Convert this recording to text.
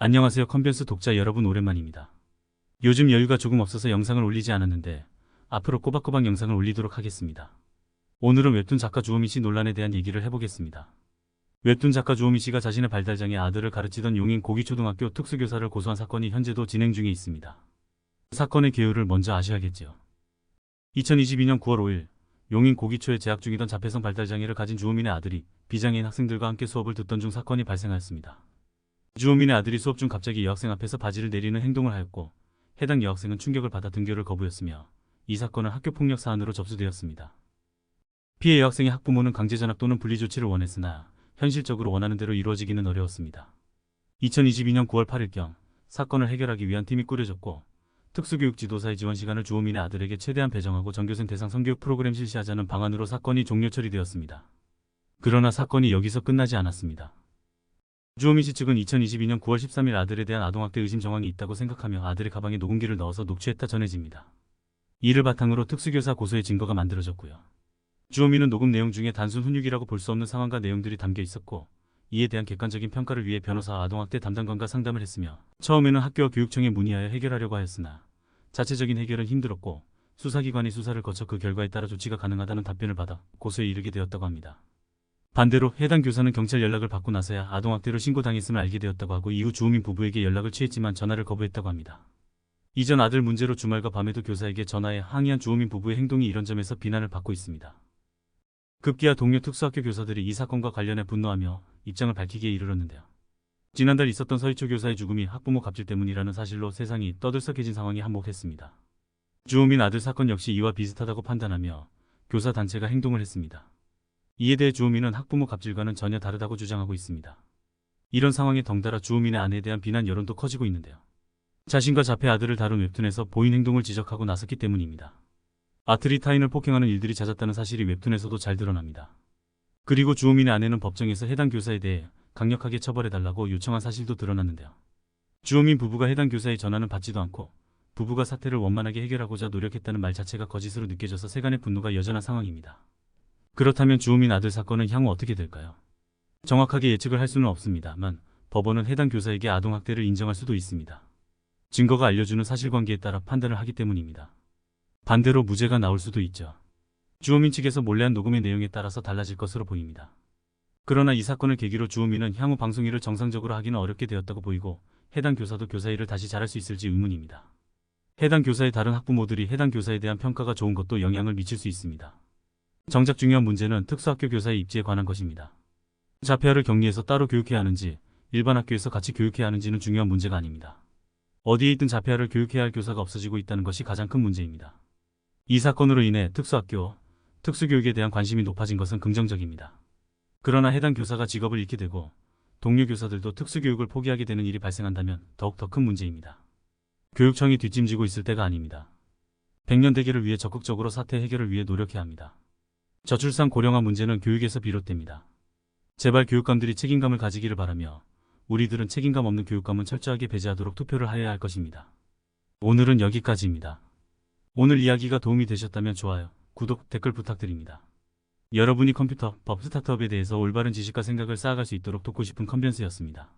안녕하세요 컨변스 독자 여러분 오랜만입니다. 요즘 여유가 조금 없어서 영상을 올리지 않았는데 앞으로 꼬박꼬박 영상을 올리도록 하겠습니다. 오늘은 웹툰 작가 주호민 씨 논란에 대한 얘기를 해보겠습니다. 웹툰 작가 주호민 씨가 자신의 발달장애 아들을 가르치던 용인 고기초등학교 특수교사를 고소한 사건이 현재도 진행 중에 있습니다. 사건의 개요를 먼저 아셔야겠죠. 2022년 9월 5일 용인 고기초에 재학 중이던 자폐성 발달장애를 가진 주호민의 아들이 비장애인 학생들과 함께 수업을 듣던 중 사건이 발생하였습니다. 주호민의 아들이 수업 중 갑자기 여학생 앞에서 바지를 내리는 행동을 하였고 해당 여학생은 충격을 받아 등교를 거부했으며 이 사건은 학교폭력 사안으로 접수되었습니다. 피해 여학생의 학부모는 강제 전학 또는 분리 조치를 원했으나 현실적으로 원하는 대로 이루어지기는 어려웠습니다. 2022년 9월 8일경 사건을 해결하기 위한 팀이 꾸려졌고 특수교육 지도사의 지원 시간을 주호민의 아들에게 최대한 배정하고 전교생 대상 성교육 프로그램 실시하자는 방안으로 사건이 종료 처리되었습니다. 그러나 사건이 여기서 끝나지 않았습니다. 주호민 씨 측은 2022년 9월 13일 아들에 대한 아동학대 의심 정황이 있다고 생각하며 아들의 가방에 녹음기를 넣어서 녹취했다 전해집니다. 이를 바탕으로 특수교사 고소의 증거가 만들어졌고요. 주호민은 녹음 내용 중에 단순 훈육이라고 볼 수 없는 상황과 내용들이 담겨 있었고 이에 대한 객관적인 평가를 위해 변호사와 아동학대 담당관과 상담을 했으며 처음에는 학교와 교육청에 문의하여 해결하려고 하였으나 자체적인 해결은 힘들었고 수사기관이 수사를 거쳐 그 결과에 따라 조치가 가능하다는 답변을 받아 고소에 이르게 되었다고 합니다. 반대로 해당 교사는 경찰 연락을 받고 나서야 아동학대로 신고당했음을 알게 되었다고 하고 이후 주호민 부부에게 연락을 취했지만 전화를 거부했다고 합니다. 이전 아들 문제로 주말과 밤에도 교사에게 전화해 항의한 주호민 부부의 행동이 이런 점에서 비난을 받고 있습니다. 급기야 동료 특수학교 교사들이 이 사건과 관련해 분노하며 입장을 밝히기에 이르렀는데요. 지난달 있었던 서희초 교사의 죽음이 학부모 갑질 때문이라는 사실로 세상이 떠들썩해진 상황이 한몫했습니다. 주호민 아들 사건 역시 이와 비슷하다고 판단하며 교사 단체가 행동을 했습니다. 이에 대해 주호민은 학부모 갑질과는 전혀 다르다고 주장하고 있습니다. 이런 상황에 덩달아 주호민의 아내에 대한 비난 여론도 커지고 있는데요. 자신과 자폐 아들을 다룬 웹툰에서 보인 행동을 지적하고 나섰기 때문입니다. 아틀이 타인을 폭행하는 일들이 잦았다는 사실이 웹툰에서도 잘 드러납니다. 그리고 주호민의 아내는 법정에서 해당 교사에 대해 강력하게 처벌해달라고 요청한 사실도 드러났는데요. 주호민 부부가 해당 교사의 전화는 받지도 않고 부부가 사태를 원만하게 해결하고자 노력했다는 말 자체가 거짓으로 느껴져서 세간의 분노가 여전한 상황입니다. 그렇다면 주호민 아들 사건은 향후 어떻게 될까요? 정확하게 예측을 할 수는 없습니다만 법원은 해당 교사에게 아동학대를 인정할 수도 있습니다. 증거가 알려주는 사실관계에 따라 판단을 하기 때문입니다. 반대로 무죄가 나올 수도 있죠. 주호민 측에서 몰래한 녹음의 내용에 따라서 달라질 것으로 보입니다. 그러나 이 사건을 계기로 주호민은 향후 방송 일을 정상적으로 하기는 어렵게 되었다고 보이고 해당 교사도 교사 일을 다시 잘할 수 있을지 의문입니다. 해당 교사의 다른 학부모들이 해당 교사에 대한 평가가 좋은 것도 영향을 미칠 수 있습니다. 정작 중요한 문제는 특수학교 교사의 입지에 관한 것입니다. 자폐아를 격리해서 따로 교육해야 하는지 일반 학교에서 같이 교육해야 하는지는 중요한 문제가 아닙니다. 어디에 있든 자폐아를 교육해야 할 교사가 없어지고 있다는 것이 가장 큰 문제입니다. 이 사건으로 인해 특수학교, 특수교육에 대한 관심이 높아진 것은 긍정적입니다. 그러나 해당 교사가 직업을 잃게 되고 동료 교사들도 특수교육을 포기하게 되는 일이 발생한다면 더욱 더 큰 문제입니다. 교육청이 뒷짐지고 있을 때가 아닙니다. 백년대계를 위해 적극적으로 사태 해결을 위해 노력해야 합니다. 저출산 고령화 문제는 교육에서 비롯됩니다. 제발 교육감들이 책임감을 가지기를 바라며 우리들은 책임감 없는 교육감은 철저하게 배제하도록 투표를 하여야 할 것입니다. 오늘은 여기까지입니다. 오늘 이야기가 도움이 되셨다면 좋아요, 구독, 댓글 부탁드립니다. 여러분이 컴퓨터, 법, 스타트업에 대해서 올바른 지식과 생각을 쌓아갈 수 있도록 돕고 싶은 컨변스였습니다.